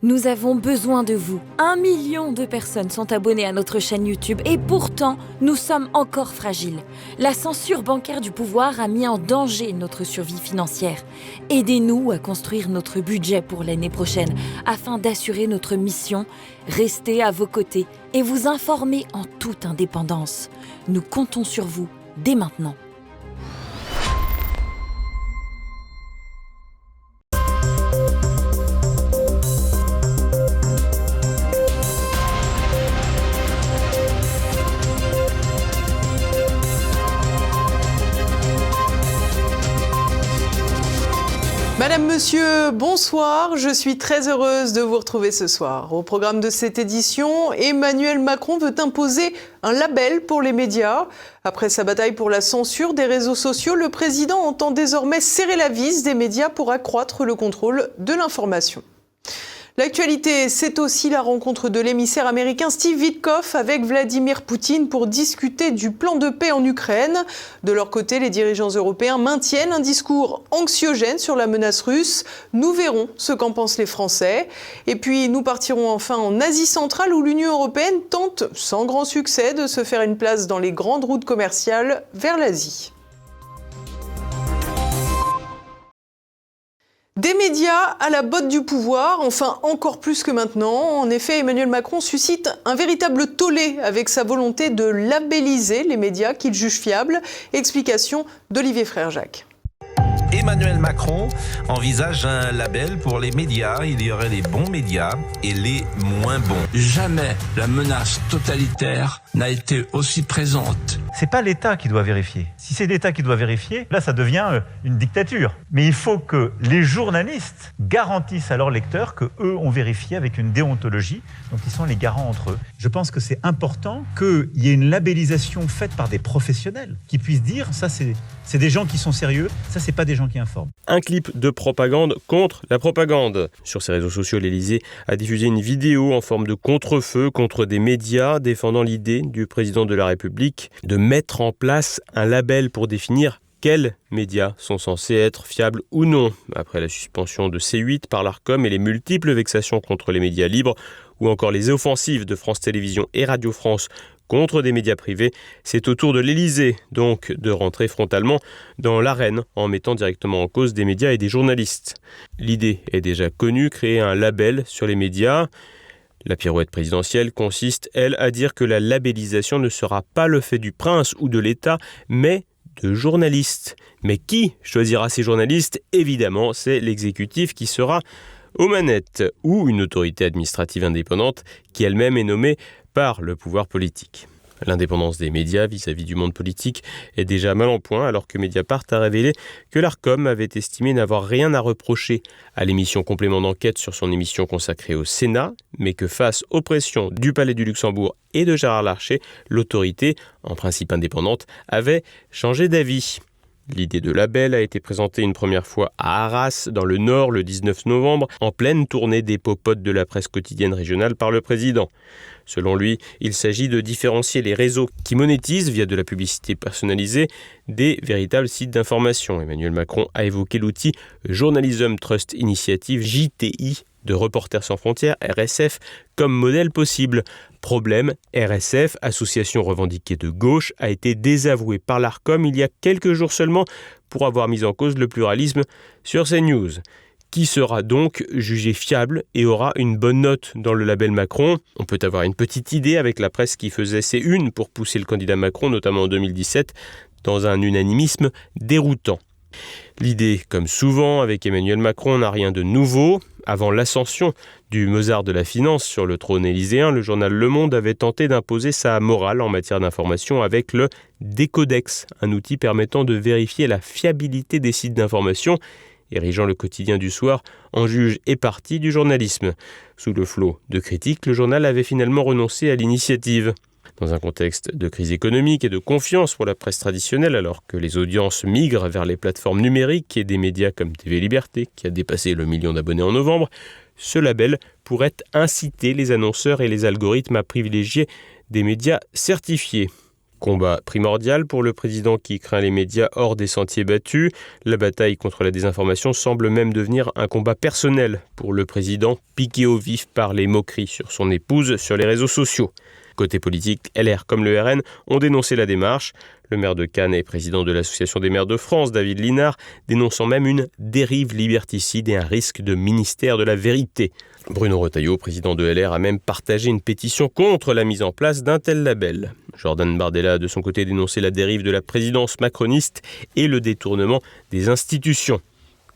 Nous avons besoin de vous. 1 million de personnes sont abonnées à notre chaîne YouTube et pourtant, nous sommes encore fragiles. La censure bancaire du pouvoir a mis en danger notre survie financière. Aidez-nous à construire notre budget pour l'année prochaine afin d'assurer notre mission, rester à vos côtés et vous informer en toute indépendance. Nous comptons sur vous dès maintenant. Madame, Monsieur, bonsoir. Je suis très heureuse de vous retrouver ce soir. Au programme de cette édition, Emmanuel Macron veut imposer un label pour les médias. Après sa bataille pour la censure des réseaux sociaux, le président entend désormais serrer la vis des médias pour accroître le contrôle de l'information. L'actualité, c'est aussi la rencontre de l'émissaire américain Steve Witkoff avec Vladimir Poutine pour discuter du plan de paix en Ukraine. De leur côté, les dirigeants européens maintiennent un discours anxiogène sur la menace russe. Nous verrons ce qu'en pensent les Français. Et puis, nous partirons enfin en Asie centrale où l'Union européenne tente, sans grand succès, de se faire une place dans les grandes routes commerciales vers l'Asie. Des médias à la botte du pouvoir, enfin encore plus que maintenant. En effet, Emmanuel Macron suscite un véritable tollé avec sa volonté de labelliser les médias qu'il juge fiables. Explication d'Olivier Frère-Jacques. Emmanuel Macron envisage un label pour les médias. Il y aurait les bons médias et les moins bons. Jamais la menace totalitaire n'a été aussi présente. C'est pas l'État qui doit vérifier. Si c'est l'État qui doit vérifier, là ça devient une dictature. Mais il faut que les journalistes garantissent à leurs lecteurs que eux ont vérifié avec une déontologie, donc ils sont les garants entre eux. Je pense que c'est important qu'il y ait une labellisation faite par des professionnels qui puissent dire ça c'est des gens qui sont sérieux, ça c'est pas des gens qui informent. Un clip de propagande contre la propagande. Sur ses réseaux sociaux, l'Élysée a diffusé une vidéo en forme de contre-feu contre des médias défendant l'idée du président de la République de mettre en place un label pour définir quels médias sont censés être fiables ou non. Après la suspension de C8 par l'Arcom et les multiples vexations contre les médias libres, ou encore les offensives de France Télévisions et Radio France contre des médias privés, c'est au tour de l'Élysée, donc, de rentrer frontalement dans l'arène en mettant directement en cause des médias et des journalistes. L'idée est déjà connue, créer un label sur les médias. La pirouette présidentielle consiste, elle, à dire que la labellisation ne sera pas le fait du prince ou de l'État, mais de journalistes. Mais qui choisira ces journalistes ? Évidemment, c'est l'exécutif qui sera aux manettes, ou une autorité administrative indépendante qui elle-même est nommée par le pouvoir politique. L'indépendance des médias vis-à-vis du monde politique est déjà mal en point, alors que Mediapart a révélé que l'Arcom avait estimé n'avoir rien à reprocher à l'émission Complément d'enquête sur son émission consacrée au Sénat, mais que face aux pressions du Palais du Luxembourg et de Gérard Larcher, l'autorité, en principe indépendante, avait changé d'avis. L'idée de label a été présentée une première fois à Arras, dans le Nord, le 19 novembre, en pleine tournée des popotes de la presse quotidienne régionale par le président. Selon lui, il s'agit de différencier les réseaux qui monétisent via de la publicité personnalisée des véritables sites d'information. Emmanuel Macron a évoqué l'outil Journalism Trust Initiative, JTI, de Reporters sans frontières, RSF, comme modèle possible. Problème, RSF, association revendiquée de gauche, a été désavouée par l'Arcom il y a quelques jours seulement pour avoir mis en cause le pluralisme sur CNews. Qui sera donc jugé fiable et aura une bonne note dans le label Macron ? On peut avoir une petite idée avec la presse qui faisait ses unes pour pousser le candidat Macron, notamment en 2017, dans un unanimisme déroutant. L'idée, comme souvent avec Emmanuel Macron, n'a rien de nouveau. Avant l'ascension du Mozart de la finance sur le trône élyséen, le journal Le Monde avait tenté d'imposer sa morale en matière d'information avec le Décodex, un outil permettant de vérifier la fiabilité des sites d'information, érigeant le quotidien du soir en juge et partie du journalisme. Sous le flot de critiques, le journal avait finalement renoncé à l'initiative. Dans un contexte de crise économique et de confiance pour la presse traditionnelle, alors que les audiences migrent vers les plateformes numériques et des médias comme TV Liberté, qui a dépassé le 1 million d'abonnés en novembre, ce label pourrait inciter les annonceurs et les algorithmes à privilégier des médias certifiés. Combat primordial pour le président qui craint les médias hors des sentiers battus. La bataille contre la désinformation semble même devenir un combat personnel pour le président, piqué au vif par les moqueries sur son épouse sur les réseaux sociaux. Côté politique, LR comme le RN ont dénoncé la démarche. Le maire de Cannes et président de l'Association des maires de France, David Linard, dénonçant même une dérive liberticide et un risque de ministère de la vérité. Bruno Retailleau, président de LR, a même partagé une pétition contre la mise en place d'un tel label. Jordan Bardella a de son côté dénoncé la dérive de la présidence macroniste et le détournement des institutions.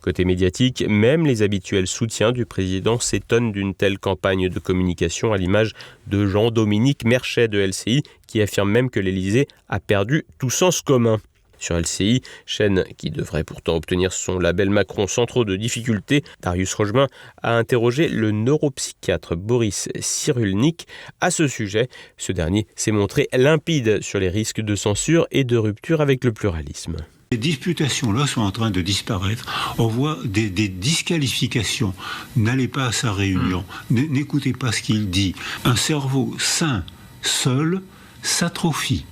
Côté médiatique, même les habituels soutiens du président s'étonnent d'une telle campagne de communication à l'image de Jean-Dominique Merchet de LCI qui affirme même que l'Élysée a perdu tout sens commun. Sur LCI, chaîne qui devrait pourtant obtenir son label Macron sans trop de difficultés, Darius Rogemin a interrogé le neuropsychiatre Boris Cyrulnik à ce sujet. Ce dernier s'est montré limpide sur les risques de censure et de rupture avec le pluralisme. Ces disputations-là sont en train de disparaître. On voit des disqualifications. N'allez pas à sa réunion. N'écoutez pas ce qu'il dit. Un cerveau sain, seul, s'atrophie.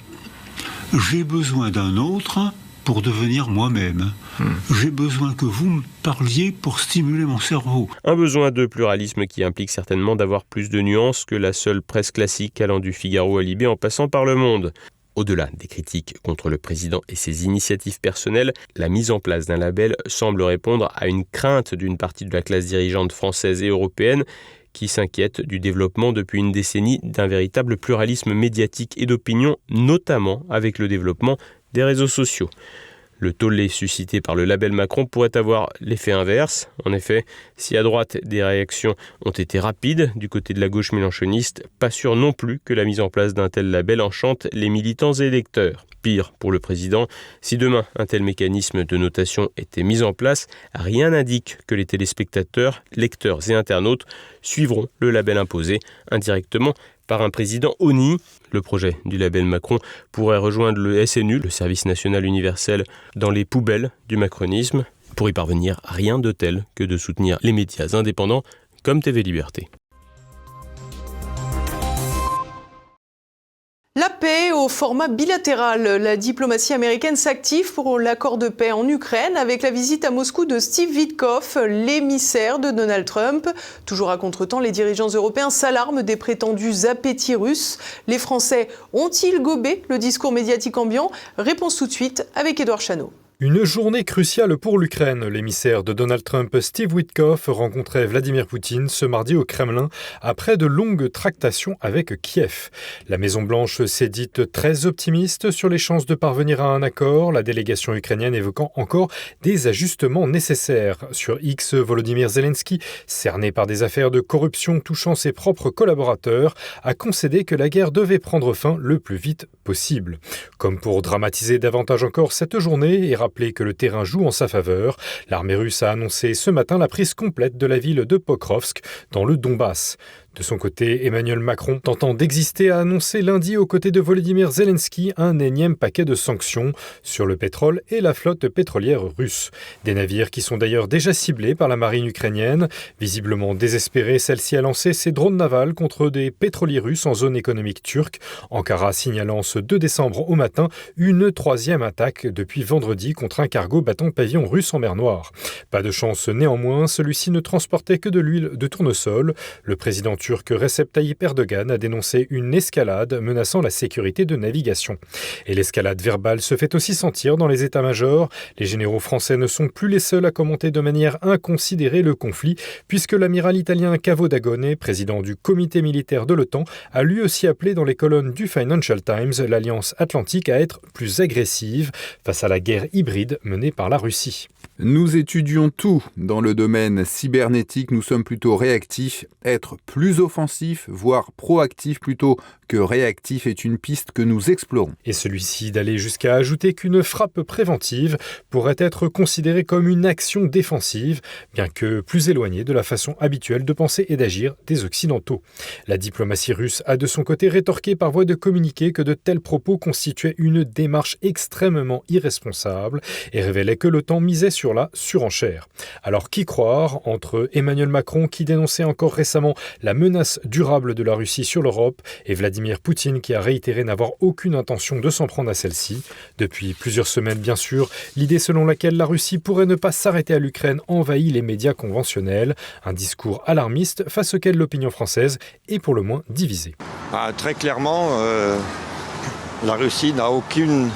J'ai besoin d'un autre pour devenir moi-même. J'ai besoin que vous me parliez pour stimuler mon cerveau. Un besoin de pluralisme qui implique certainement d'avoir plus de nuances que la seule presse classique allant du Figaro à Libé en passant par Le Monde. Au-delà des critiques contre le président et ses initiatives personnelles, la mise en place d'un label semble répondre à une crainte d'une partie de la classe dirigeante française et européenne qui s'inquiète du développement depuis une décennie d'un véritable pluralisme médiatique et d'opinion, notamment avec le développement des réseaux sociaux. Le tollé suscité par le label Macron pourrait avoir l'effet inverse. En effet, si à droite des réactions ont été rapides du côté de la gauche mélenchoniste, pas sûr non plus que la mise en place d'un tel label enchante les militants et électeurs. Pire pour le président, si demain un tel mécanisme de notation était mis en place, rien n'indique que les téléspectateurs, lecteurs et internautes suivront le label imposé indirectement par un président honni. Le projet du label Macron pourrait rejoindre le SNU, le Service National Universel, dans les poubelles du macronisme. Pour y parvenir, rien de tel que de soutenir les médias indépendants comme TV Liberté. La paix au format bilatéral. La diplomatie américaine s'active pour l'accord de paix en Ukraine avec la visite à Moscou de Steve Witkoff, l'émissaire de Donald Trump. Toujours à contretemps, les dirigeants européens s'alarment des prétendus appétits russes. Les Français ont-ils gobé le discours médiatique ambiant ? Réponse tout de suite avec Édouard Chano. Une journée cruciale pour l'Ukraine. L'émissaire de Donald Trump, Steve Witkoff, rencontrait Vladimir Poutine ce mardi au Kremlin après de longues tractations avec Kiev. La Maison-Blanche s'est dite très optimiste sur les chances de parvenir à un accord, la délégation ukrainienne évoquant encore des ajustements nécessaires. Sur X, Volodymyr Zelensky, cerné par des affaires de corruption touchant ses propres collaborateurs, a concédé que la guerre devait prendre fin le plus vite possible. Comme pour dramatiser davantage encore cette journée et rappeler que le terrain joue en sa faveur, l'armée russe a annoncé ce matin la prise complète de la ville de Pokrovsk dans le Donbass. De son côté, Emmanuel Macron, tentant d'exister, a annoncé lundi aux côtés de Volodymyr Zelensky un énième paquet de sanctions sur le pétrole et la flotte pétrolière russe. Des navires qui sont d'ailleurs déjà ciblés par la marine ukrainienne. Visiblement désespérée, celle-ci a lancé ses drones navals contre des pétroliers russes en zone économique turque. Ankara signalant ce 2 décembre au matin une troisième attaque depuis vendredi contre un cargo battant pavillon russe en mer Noire. Pas de chance néanmoins, celui-ci ne transportait que de l'huile de tournesol. Le président turc Recep Tayyip Erdogan a dénoncé une escalade menaçant la sécurité de navigation. Et l'escalade verbale se fait aussi sentir dans les états-majors. Les généraux français ne sont plus les seuls à commenter de manière inconsidérée le conflit, puisque l'amiral italien Cavo Dagone, président du comité militaire de l'OTAN, a lui aussi appelé dans les colonnes du Financial Times l'Alliance Atlantique à être plus agressive face à la guerre hybride menée par la Russie. Nous étudions tout dans le domaine cybernétique, nous sommes plutôt réactifs. Être plus offensif, voire proactif plutôt que réactif est une piste que nous explorons. Et celui-ci d'aller jusqu'à ajouter qu'une frappe préventive pourrait être considérée comme une action défensive, bien que plus éloignée de la façon habituelle de penser et d'agir des Occidentaux. La diplomatie russe a de son côté rétorqué par voie de communiqué que de tels propos constituaient une démarche extrêmement irresponsable et révélait que l'OTAN misait sur la surenchère. Alors qui croire entre Emmanuel Macron qui dénonçait encore récemment la menace durable de la Russie sur l'Europe et Vladimir Poutine qui a réitéré n'avoir aucune intention de s'en prendre à celle-ci. Depuis plusieurs semaines, bien sûr, l'idée selon laquelle la Russie pourrait ne pas s'arrêter à l'Ukraine envahit les médias conventionnels. Un discours alarmiste face auquel l'opinion française est pour le moins divisée. Très clairement, la Russie n'a aucune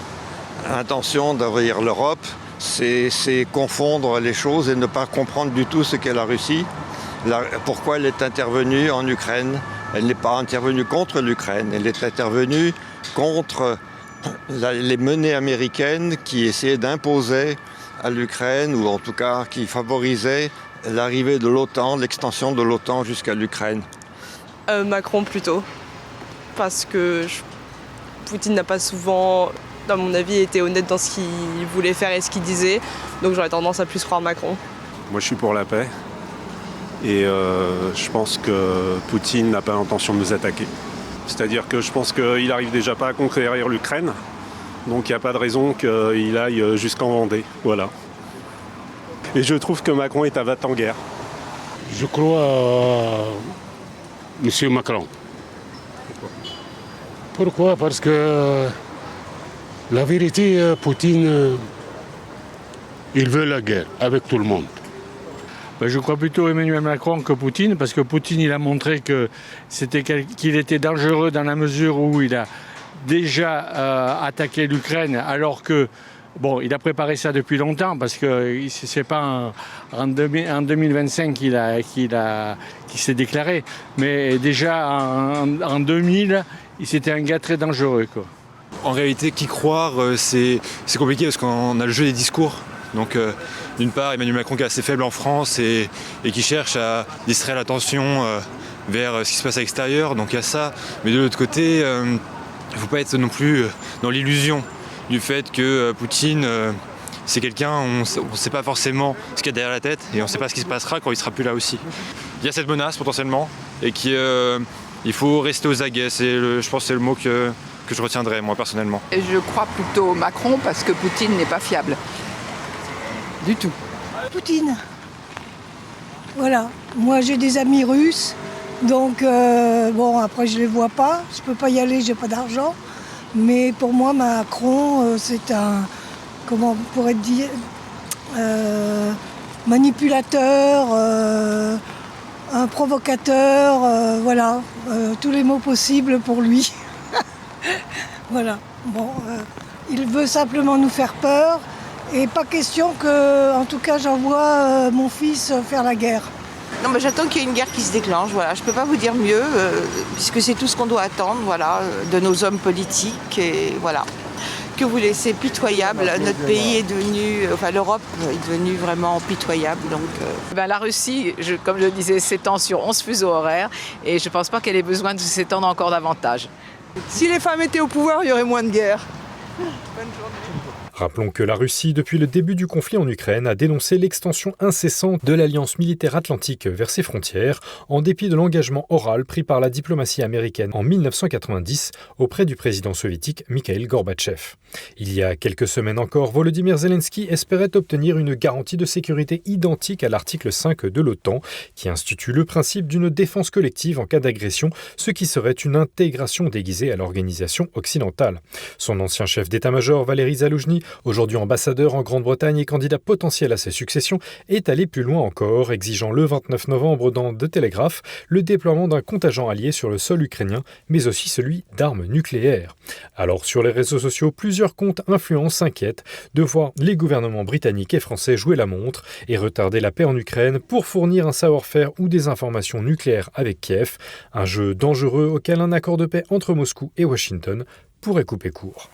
intention d'envahir l'Europe. C'est confondre les choses et ne pas comprendre du tout ce qu'est la Russie. Pourquoi elle est intervenue en Ukraine. Elle n'est pas intervenue contre l'Ukraine, elle est intervenue contre les menées américaines qui essayaient d'imposer à l'Ukraine, ou en tout cas qui favorisaient l'arrivée de l'OTAN, l'extension de l'OTAN jusqu'à l'Ukraine. Macron plutôt, parce que Poutine n'a pas souvent, à mon avis, été honnête dans ce qu'il voulait faire et ce qu'il disait, donc j'aurais tendance à plus croire Macron. Moi je suis pour la paix et je pense que Poutine n'a pas l'intention de nous attaquer. C'est-à-dire que je pense qu'il n'arrive déjà pas à conquérir l'Ukraine, donc il n'y a pas de raison qu'il aille jusqu'en Vendée. Voilà. Et je trouve que Macron est à va-t-en-guerre. Je crois à M. Macron. Pourquoi ? Parce que la vérité, Poutine, il veut la guerre avec tout le monde. Je crois plutôt Emmanuel Macron que Poutine, parce que Poutine il a montré qu'il était dangereux dans la mesure où il a déjà attaqué l'Ukraine, alors que il a préparé ça depuis longtemps, parce que c'est pas en 2025 qu'il s'est déclaré, mais déjà en 2000, c'était un gars très dangereux, quoi. En réalité, qui croire, c'est compliqué parce qu'on a le jeu des discours. Donc d'une part, Emmanuel Macron qui est assez faible en France et qui cherche à distraire l'attention vers ce qui se passe à l'extérieur, donc il y a ça. Mais de l'autre côté, il ne faut pas être non plus dans l'illusion du fait que Poutine, c'est quelqu'un, on ne sait pas forcément ce qu'il y a derrière la tête et on ne sait pas ce qui se passera quand il ne sera plus là aussi. Il y a cette menace potentiellement et il faut rester aux aguets, je pense que c'est le mot que je retiendrai moi personnellement. Et je crois plutôt Macron parce que Poutine n'est pas fiable. Du tout. Poutine. Voilà. Moi j'ai des amis russes, donc après je les vois pas, je peux pas y aller, j'ai pas d'argent. Mais pour moi Macron c'est un, comment on pourrait dire, manipulateur, un provocateur, voilà, tous les mots possibles pour lui. Voilà. Il veut simplement nous faire peur. Et pas question que, en tout cas, j'envoie mon fils faire la guerre. Non, mais j'attends qu'il y ait une guerre qui se déclenche. Voilà, je peux pas vous dire mieux, puisque c'est tout ce qu'on doit attendre, voilà, de nos hommes politiques. Et voilà, que vous laissez pitoyable. Notre pays est devenu, l'Europe est devenue vraiment pitoyable. Donc, la Russie, comme je le disais, s'étend sur 11 fuseaux horaires, et je pense pas qu'elle ait besoin de s'étendre encore davantage. Si les femmes étaient au pouvoir, il y aurait moins de guerre. Bonne journée. Rappelons que la Russie, depuis le début du conflit en Ukraine, a dénoncé l'extension incessante de l'Alliance militaire atlantique vers ses frontières, en dépit de l'engagement oral pris par la diplomatie américaine en 1990 auprès du président soviétique Mikhaïl Gorbatchev. Il y a quelques semaines encore, Volodymyr Zelensky espérait obtenir une garantie de sécurité identique à l'article 5 de l'OTAN, qui institue le principe d'une défense collective en cas d'agression, ce qui serait une intégration déguisée à l'organisation occidentale. Son ancien chef d'état-major, Valéry Zaloujny, aujourd'hui ambassadeur en Grande-Bretagne et candidat potentiel à ses successions, est allé plus loin encore, exigeant le 29 novembre dans The Telegraph le déploiement d'un contingent allié sur le sol ukrainien, mais aussi celui d'armes nucléaires. Alors sur les réseaux sociaux, plusieurs comptes influents s'inquiètent de voir les gouvernements britanniques et français jouer la montre et retarder la paix en Ukraine pour fournir un savoir-faire ou des informations nucléaires avec Kiev, un jeu dangereux auquel un accord de paix entre Moscou et Washington pourrait couper court.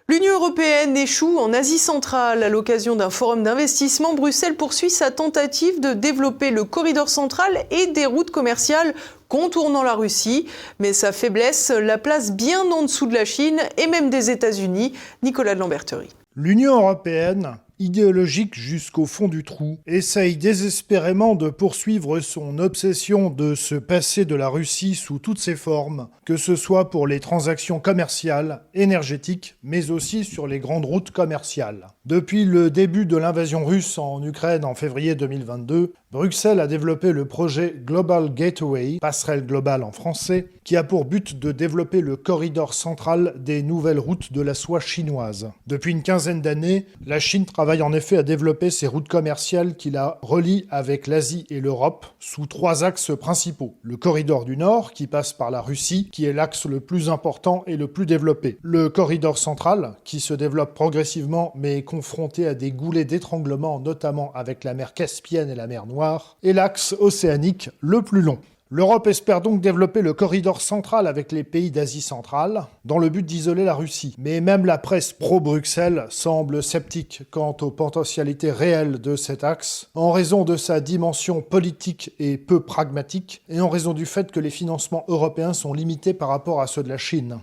L'Union européenne échoue en Asie centrale. À l'occasion d'un forum d'investissement, Bruxelles poursuit sa tentative de développer le corridor central et des routes commerciales contournant la Russie. Mais sa faiblesse la place bien en dessous de la Chine et même des États-Unis. Nicolas de Lamberterie. L'Union européenne idéologique jusqu'au fond du trou, essaye désespérément de poursuivre son obsession de se passer de la Russie sous toutes ses formes, que ce soit pour les transactions commerciales, énergétiques, mais aussi sur les grandes routes commerciales. Depuis le début de l'invasion russe en Ukraine en février 2022, Bruxelles a développé le projet Global Gateway, passerelle globale en français, qui a pour but de développer le corridor central des nouvelles routes de la soie chinoise. Depuis une quinzaine d'années, la Chine travaille en effet à développer ses routes commerciales qui la relient avec l'Asie et l'Europe sous 3 axes principaux. Le corridor du Nord, qui passe par la Russie, qui est l'axe le plus important et le plus développé. Le corridor central, qui se développe progressivement mais est confronté à des goulets d'étranglement, notamment avec la mer Caspienne et la mer Noire. Et l'axe océanique, le plus long. L'Europe espère donc développer le corridor central avec les pays d'Asie centrale, dans le but d'isoler la Russie. Mais même la presse pro-Bruxelles semble sceptique quant aux potentialités réelles de cet axe, en raison de sa dimension politique et peu pragmatique, et en raison du fait que les financements européens sont limités par rapport à ceux de la Chine.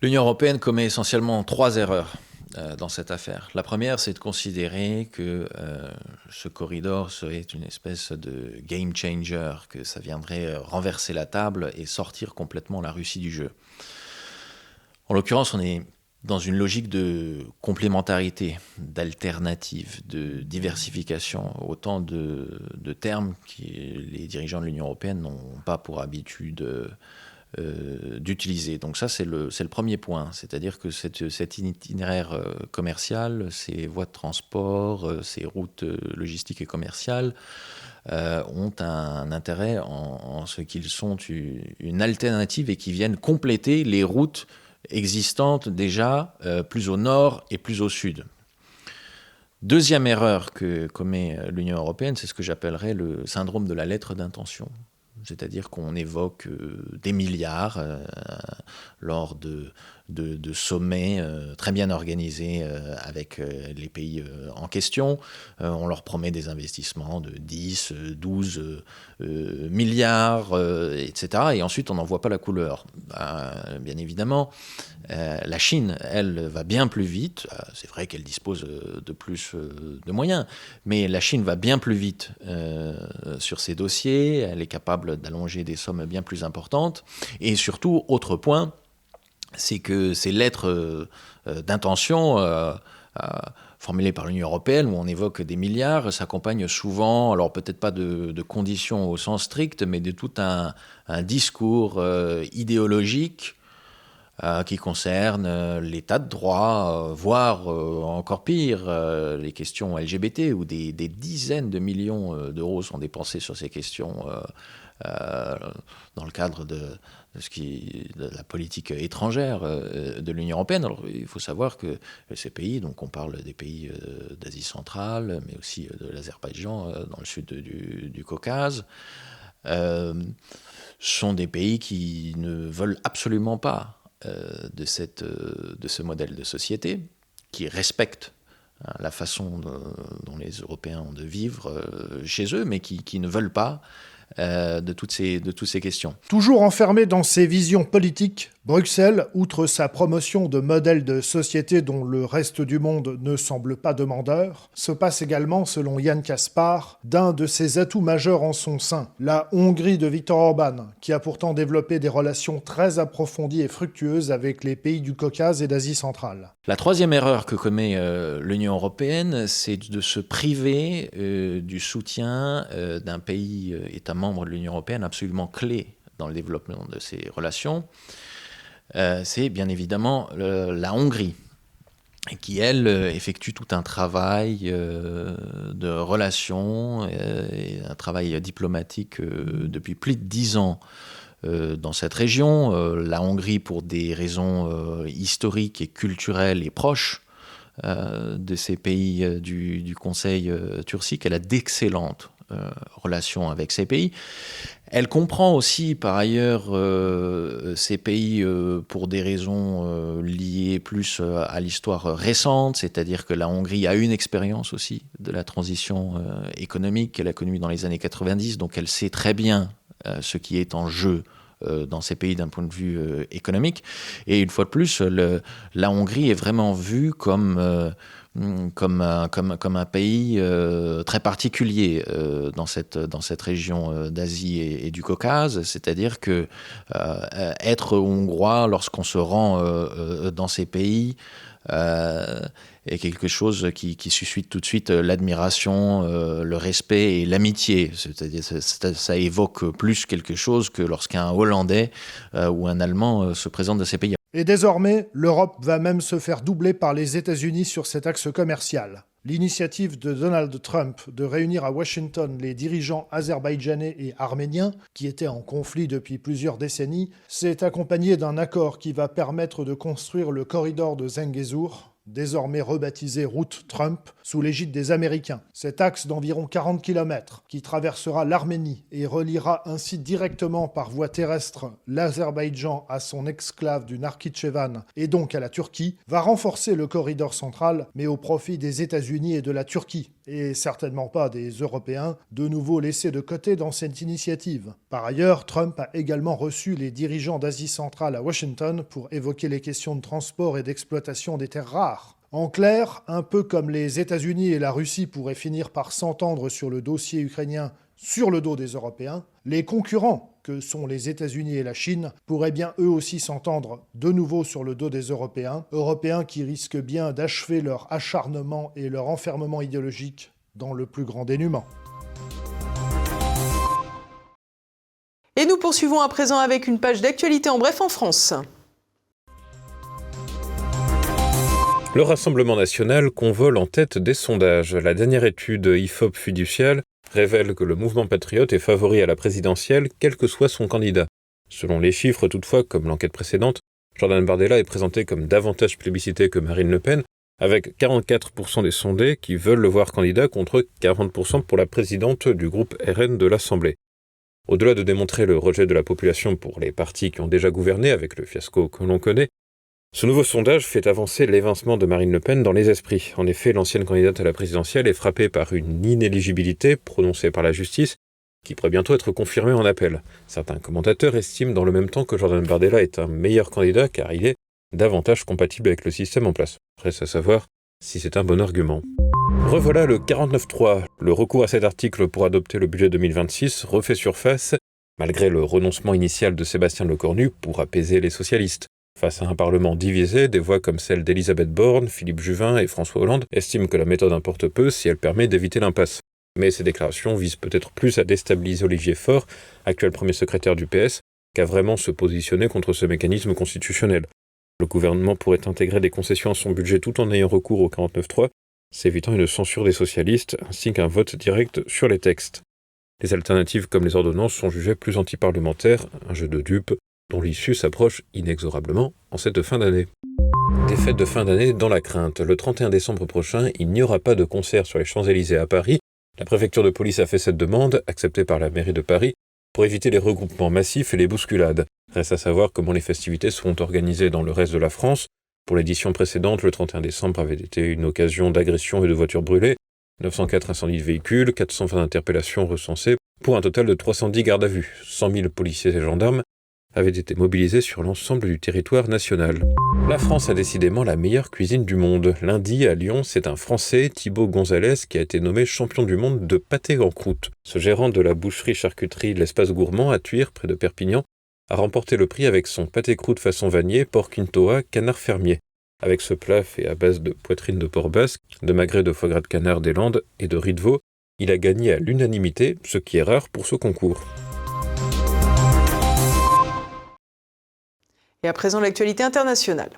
L'Union européenne commet essentiellement 3 erreurs dans cette affaire. La première, c'est de considérer que ce corridor serait une espèce de game changer, que ça viendrait renverser la table et sortir complètement la Russie du jeu. En l'occurrence, on est dans une logique de complémentarité, d'alternative, de diversification, autant de termes que les dirigeants de l'Union européenne n'ont pas pour habitude d'utiliser. Donc ça, c'est le premier point. C'est-à-dire que cet itinéraire commercial, ces voies de transport, ces routes logistiques et commerciales ont un intérêt en ce qu'ils sont une alternative et qui viennent compléter les routes existantes déjà plus au nord et plus au sud. Deuxième erreur que commet l'Union européenne, c'est ce que j'appellerais le syndrome de la lettre d'intention. C'est-à-dire qu'on évoque des milliards lors de sommets très bien organisés avec les pays en question. On leur promet des investissements de 10, 12 milliards, etc. Et ensuite, on n'en voit pas la couleur. Bien évidemment, la Chine, elle, va bien plus vite. C'est vrai qu'elle dispose de plus de moyens, mais la Chine va bien plus vite sur ces dossiers. Elle est capable d'allonger des sommes bien plus importantes. Et surtout, autre point, c'est que ces lettres d'intention formulées par l'Union européenne, où on évoque des milliards, s'accompagnent souvent, alors peut-être pas de conditions au sens strict, mais de tout un discours idéologique qui concerne l'état de droit, voire encore pire, les questions LGBT, où des dizaines de millions d'euros sont dépensés sur ces questions dans le cadre de la politique étrangère de l'Union européenne. Alors, il faut savoir que ces pays, donc on parle des pays d'Asie centrale, mais aussi de l'Azerbaïdjan, dans le sud du Caucase, sont des pays qui ne veulent absolument pas de ce modèle de société, qui respectent la façon dont les Européens ont de vivre chez eux, mais qui ne veulent pas de toutes ces questions. Toujours enfermé dans ses visions politiques, Bruxelles, outre sa promotion de modèles de société dont le reste du monde ne semble pas demandeur, se passe également, selon Jan Kaspar, d'un de ses atouts majeurs en son sein, la Hongrie de Viktor Orban, qui a pourtant développé des relations très approfondies et fructueuses avec les pays du Caucase et d'Asie centrale. La troisième erreur que commet l'Union européenne, c'est de se priver du soutien d'un pays État membre de l'Union européenne absolument clé dans le développement de ces relations. C'est bien évidemment la Hongrie, qui, elle, effectue tout un travail de relations, et un travail diplomatique depuis plus de 10 ans dans cette région. La Hongrie, pour des raisons historiques et culturelles, est proche de ces pays du Conseil turcique. Elle a d'excellentes relations avec ces pays. Elle comprend aussi, par ailleurs, ces pays pour des raisons liées plus à l'histoire récente, c'est-à-dire que la Hongrie a une expérience aussi de la transition économique qu'elle a connue dans les années 90, donc elle sait très bien ce qui est en jeu dans ces pays d'un point de vue économique. Et une fois de plus, la Hongrie est vraiment vue comme un pays très particulier dans cette région d'Asie et du Caucase. C'est-à-dire que être hongrois lorsqu'on se rend dans ces pays est quelque chose qui suscite tout de suite l'admiration, le respect et l'amitié. C'est-à-dire ça évoque plus quelque chose que lorsqu'un Hollandais ou un Allemand se présente dans ces pays. Et désormais, l'Europe va même se faire doubler par les États-Unis sur cet axe commercial. L'initiative de Donald Trump de réunir à Washington les dirigeants azerbaïdjanais et arméniens, qui étaient en conflit depuis plusieurs décennies, s'est accompagnée d'un accord qui va permettre de construire le corridor de Zengezur, désormais rebaptisé route Trump, sous l'égide des Américains. Cet axe d'environ 40 km, qui traversera l'Arménie et reliera ainsi directement par voie terrestre l'Azerbaïdjan à son exclave du Nakhitchevan et donc à la Turquie, va renforcer le corridor central, mais au profit des États-Unis et de la Turquie, et certainement pas des Européens, de nouveau laissés de côté dans cette initiative. Par ailleurs, Trump a également reçu les dirigeants d'Asie centrale à Washington pour évoquer les questions de transport et d'exploitation des terres rares. En clair, un peu comme les États-Unis et la Russie pourraient finir par s'entendre sur le dossier ukrainien sur le dos des Européens, les concurrents, que sont les États-Unis et la Chine, pourraient bien eux aussi s'entendre de nouveau sur le dos des Européens qui risquent bien d'achever leur acharnement et leur enfermement idéologique dans le plus grand dénuement. Et nous poursuivons à présent avec une page d'actualité en bref en France. Le Rassemblement national convole en tête des sondages. La dernière étude IFOP Fiducial révèle que le mouvement patriote est favori à la présidentielle, quel que soit son candidat. Selon les chiffres, toutefois, comme l'enquête précédente, Jordan Bardella est présenté comme davantage plébiscité que Marine Le Pen, avec 44% des sondés qui veulent le voir candidat contre 40% pour la présidente du groupe RN de l'Assemblée. Au-delà de démontrer le rejet de la population pour les partis qui ont déjà gouverné avec le fiasco que l'on connaît, ce nouveau sondage fait avancer l'évincement de Marine Le Pen dans les esprits. En effet, l'ancienne candidate à la présidentielle est frappée par une inéligibilité prononcée par la justice qui pourrait bientôt être confirmée en appel. Certains commentateurs estiment dans le même temps que Jordan Bardella est un meilleur candidat car il est davantage compatible avec le système en place. Reste à savoir si c'est un bon argument. Revoilà le 49.3. Le recours à cet article pour adopter le budget 2026 refait surface, malgré le renoncement initial de Sébastien Lecornu pour apaiser les socialistes. Face à un Parlement divisé, des voix comme celle d'Elisabeth Borne, Philippe Juvin et François Hollande estiment que la méthode importe peu si elle permet d'éviter l'impasse. Mais ces déclarations visent peut-être plus à déstabiliser Olivier Faure, actuel premier secrétaire du PS, qu'à vraiment se positionner contre ce mécanisme constitutionnel. Le gouvernement pourrait intégrer des concessions à son budget tout en ayant recours au 49.3, s'évitant une censure des socialistes ainsi qu'un vote direct sur les textes. Les alternatives comme les ordonnances sont jugées plus antiparlementaires, un jeu de dupes, dont l'issue s'approche inexorablement en cette fin d'année. Des fêtes de fin d'année dans la crainte. Le 31 décembre prochain, il n'y aura pas de concert sur les Champs-Élysées à Paris. La préfecture de police a fait cette demande, acceptée par la mairie de Paris, pour éviter les regroupements massifs et les bousculades. Reste à savoir comment les festivités seront organisées dans le reste de la France. Pour l'édition précédente, le 31 décembre avait été une occasion d'agressions et de voitures brûlées, 904 incendies de véhicules, 420 interpellations recensées, pour un total de 310 gardes à vue. 100 000 policiers et gendarmes avaient été mobilisés sur l'ensemble du territoire national. La France a décidément la meilleure cuisine du monde. Lundi, à Lyon, c'est un Français, Thibaut Gonzalez, qui a été nommé champion du monde de pâté en croûte. Ce gérant de la boucherie-charcuterie L'Espace Gourmand à Thuir, près de Perpignan, a remporté le prix avec son pâté croûte façon Vanier, porc quintoa, canard fermier. Avec ce plat fait à base de poitrine de porc basque, de magret de foie gras de canard des Landes et de riz de veau, il a gagné à l'unanimité, ce qui est rare pour ce concours. Et à présent, l'actualité internationale.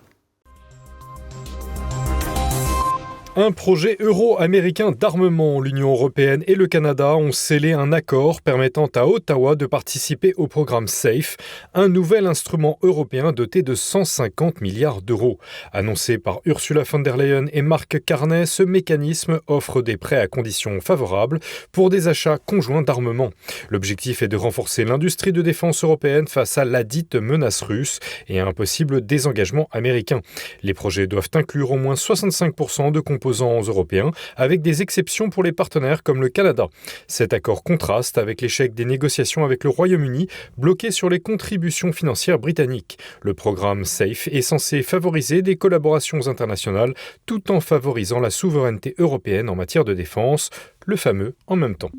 Un projet euro-américain d'armement. L'Union européenne et le Canada ont scellé un accord permettant à Ottawa de participer au programme SAFE, un nouvel instrument européen doté de 150 milliards d'euros. Annoncé par Ursula von der Leyen et Mark Carney, ce mécanisme offre des prêts à conditions favorables pour des achats conjoints d'armement. L'objectif est de renforcer l'industrie de défense européenne face à ladite menace russe et à un possible désengagement américain. Les projets doivent inclure au moins 65% de composants composants européens, avec des exceptions pour les partenaires comme le Canada. Cet accord contraste avec l'échec des négociations avec le Royaume-Uni, bloqué sur les contributions financières britanniques. Le programme SAFE est censé favoriser des collaborations internationales tout en favorisant la souveraineté européenne en matière de défense, le fameux « en même temps ».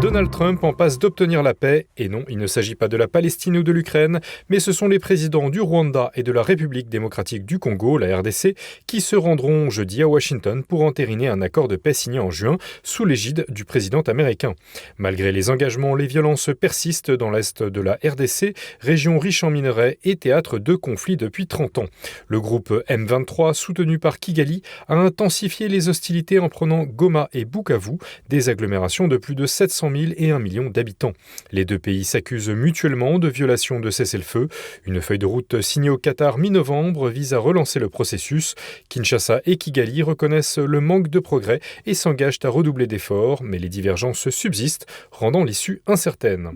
Donald Trump en passe d'obtenir la paix, et non, il ne s'agit pas de la Palestine ou de l'Ukraine, mais ce sont les présidents du Rwanda et de la République démocratique du Congo, la RDC, qui se rendront jeudi à Washington pour entériner un accord de paix signé en juin sous l'égide du président américain. Malgré les engagements, les violences persistent dans l'est de la RDC, région riche en minerais et théâtre de conflits depuis 30 ans. Le groupe M23, soutenu par Kigali, a intensifié les hostilités en prenant Goma et Bukavu, des agglomérations de plus de 700 000 et 1 million d'habitants. Les deux pays s'accusent mutuellement de violation de cessez-le-feu. Une feuille de route signée au Qatar mi-novembre vise à relancer le processus. Kinshasa et Kigali reconnaissent le manque de progrès et s'engagent à redoubler d'efforts, mais les divergences subsistent, rendant l'issue incertaine.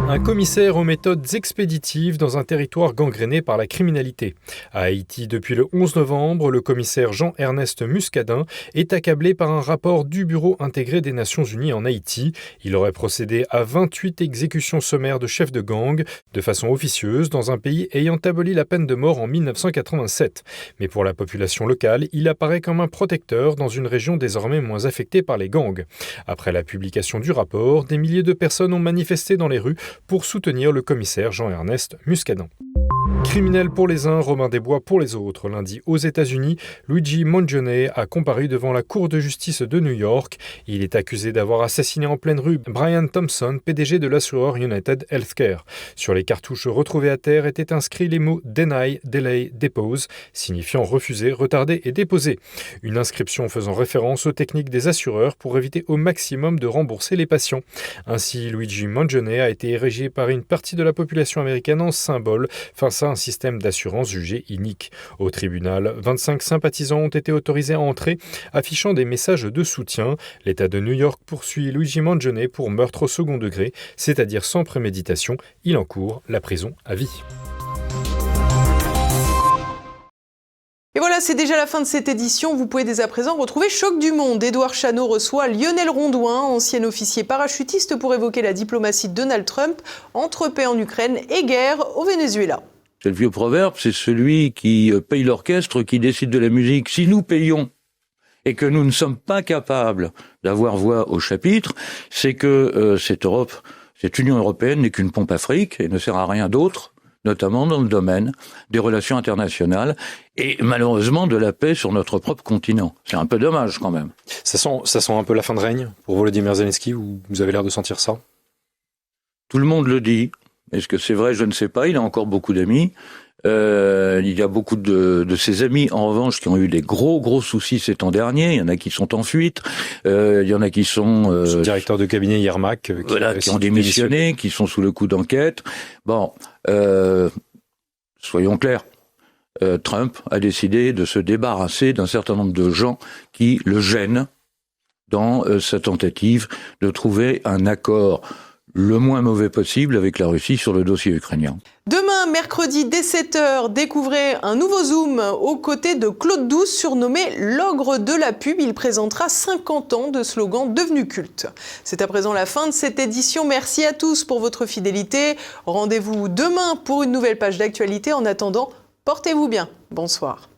Un commissaire aux méthodes expéditives dans un territoire gangréné par la criminalité. À Haïti, depuis le 11 novembre, le commissaire Jean-Ernest Muscadin est accablé par un rapport du Bureau intégré des Nations Unies en Haïti. Il aurait procédé à 28 exécutions sommaires de chefs de gang de façon officieuse dans un pays ayant aboli la peine de mort en 1987. Mais pour la population locale, il apparaît comme un protecteur dans une région désormais moins affectée par les gangs. Après la publication du rapport, des milliers de personnes ont manifesté dans les rues pour soutenir le commissaire Jean-Ernest Muscadin. Criminel pour les uns, Robin des Bois pour les autres. Lundi, aux États-Unis, Luigi Mangione a comparu devant la Cour de justice de New York. Il est accusé d'avoir assassiné en pleine rue Brian Thompson, PDG de l'assureur United Healthcare. Sur les cartouches retrouvées à terre étaient inscrits les mots « deny, delay, depose », signifiant refuser, retarder et déposer. Une inscription faisant référence aux techniques des assureurs pour éviter au maximum de rembourser les patients. Ainsi, Luigi Mangione a été érigé par une partie de la population américaine en symbole face à un système d'assurance jugé inique. Au tribunal, 25 sympathisants ont été autorisés à entrer, affichant des messages de soutien. L'État de New York poursuit Luigi Mangione pour meurtre au second degré, c'est-à-dire sans préméditation. Il encourt la prison à vie. Et voilà, c'est déjà la fin de cette édition. Vous pouvez dès à présent retrouver Choc du Monde. Édouard Chano reçoit Lionel Rondouin, ancien officier parachutiste, pour évoquer la diplomatie de Donald Trump entre paix en Ukraine et guerre au Venezuela. C'est le vieux proverbe, c'est celui qui paye l'orchestre, qui décide de la musique. Si nous payons et que nous ne sommes pas capables d'avoir voix au chapitre, c'est que cette Union européenne n'est qu'une pompe à fric et ne sert à rien d'autre, notamment dans le domaine des relations internationales et malheureusement de la paix sur notre propre continent. C'est un peu dommage quand même. Ça sent un peu la fin de règne pour Volodymyr Zelensky, vous avez l'air de sentir ça? Tout le monde le dit. Est-ce que c'est vrai? Je ne sais pas. Il a encore beaucoup d'amis. Il y a beaucoup de ses amis, en revanche, qui ont eu des gros soucis ces temps derniers. Il y en a qui sont en fuite. Il y en a qui sont... le directeur de cabinet Yermak. Qui ont démissionné, qui sont sous le coup d'enquête. Bon, soyons clairs. Trump a décidé de se débarrasser d'un certain nombre de gens qui le gênent dans sa tentative de trouver un accord le moins mauvais possible avec la Russie sur le dossier ukrainien. Demain, mercredi, dès 7h, découvrez un nouveau Zoom aux côtés de Claude Douce, surnommé l'ogre de la pub. Il présentera 50 ans de slogans devenus cultes. C'est à présent la fin de cette édition. Merci à tous pour votre fidélité. Rendez-vous demain pour une nouvelle page d'actualité. En attendant, portez-vous bien. Bonsoir.